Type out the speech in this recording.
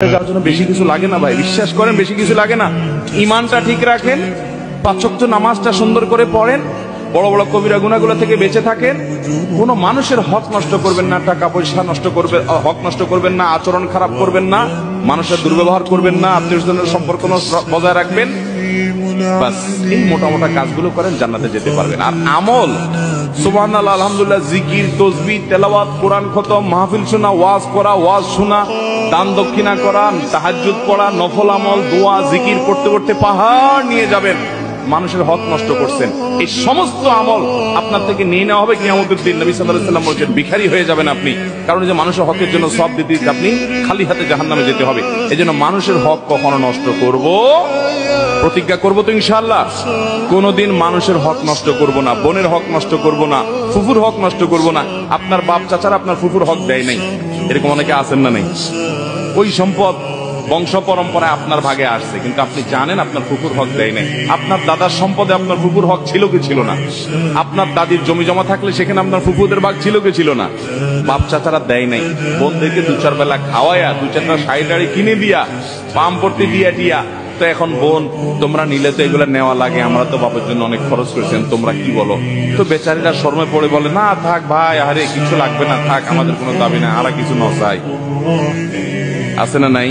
যার জন্য বেশি কিছু লাগে না ভাই, বিশ্বাস করেন বেশি কিছু লাগে না। ইমানটা ঠিক রাখেন, 5 ওয়াক্ত নামাজটা সুন্দর করে পড়েন, বড় বড় কবিরা গুনাহগুলো থেকে বেঁচে থাকেন, কোনো মানুষের হক নষ্ট করবেন না, টাকা পয়সা নষ্ট করবেন, হক নষ্ট করবেন না, আচরণ খারাপ করবেন না, মানুষের দুর্ব্যবহার করবেন না, আত্মীয়স্বজনের সম্পর্ক বজায় রাখবেন। বাস এই মোটা মোটা কাজগুলো করেন, জান্নাতে যেতে পারবেন। আর আমল সুবহানাল্লাহ, আলহামদুলিল্লাহ, জিকির, তাসবিহ, তেলাওয়াত, কোরআন খতম, মাহফিল শোনা, ওয়াজ করা, ওয়াজ শোনা, দান দক্ষিণা করা, তাহাজ্জুদ পড়া, নফল আমল, দোয়া, জিকির করতে করতে পাহাড় নিয়ে যাবেন। মানুষের হক নষ্ট করছেন, এই সমস্ত আমল আপনার থেকে নিয়ে নেওয়া হবে কিয়ামতের দিন। নবী সাল্লাল্লাহু আলাইহি ওয়াসাল্লাম বলেছেন ভিখারি হয়ে যাবেন আপনি, কারণ যে মানুষের হকের জন্য সব দিতে আপনি খালি হাতে জাহান্নামে যেতে হবে। এজন্য মানুষের হক কখনো নষ্ট করব, প্রতিজ্ঞা করবো তো ইনশাআল্লাহ, কোনদিন মানুষের হক নষ্ট করব না, বোনের হক নষ্ট করব না, ফুফুর হক নষ্ট করব না। আপনার বাপ চাচারা আপনার ফুফুর হক দেয় নাই, এরকম অনেকে আছেন না? নেই, ওই সম্পদ বংশ পরম্পরায় আপনার ভাগে আসছে, কিন্তু আপনি জানেন আপনার ফুফুর হক দেয় নাই। আপনার দাদার সম্পদে আপনার ফুফুর হক ছিল কি ছিল না? আপনার দাদির জমি জমা থাকলে সেখানে আপনার ফুফুদের ভাগ ছিল কি ছিল না? বাপ চাচারা দেয় নাই, বোনদেরকে 2-4 বেলা খাওয়ায়া, 2-4টা শাড়ি টাড়ি কিনে দিয়া, পাম পড়তে দিয়া টিয়া, তো এখন বোন তোমরা নিলে তো এগুলো নেওয়া লাগে, আমরা তো বাবার জন্য অনেক খরচ করেছেন, তোমরা কি বলো? তো বেচারীরা শর্মে পড়ে বলে, না থাক ভাই, আরে কিছু লাগবে না, থাক, আমাদের কোনো দাবি না, আর কিছু নয়। আছে না নাই?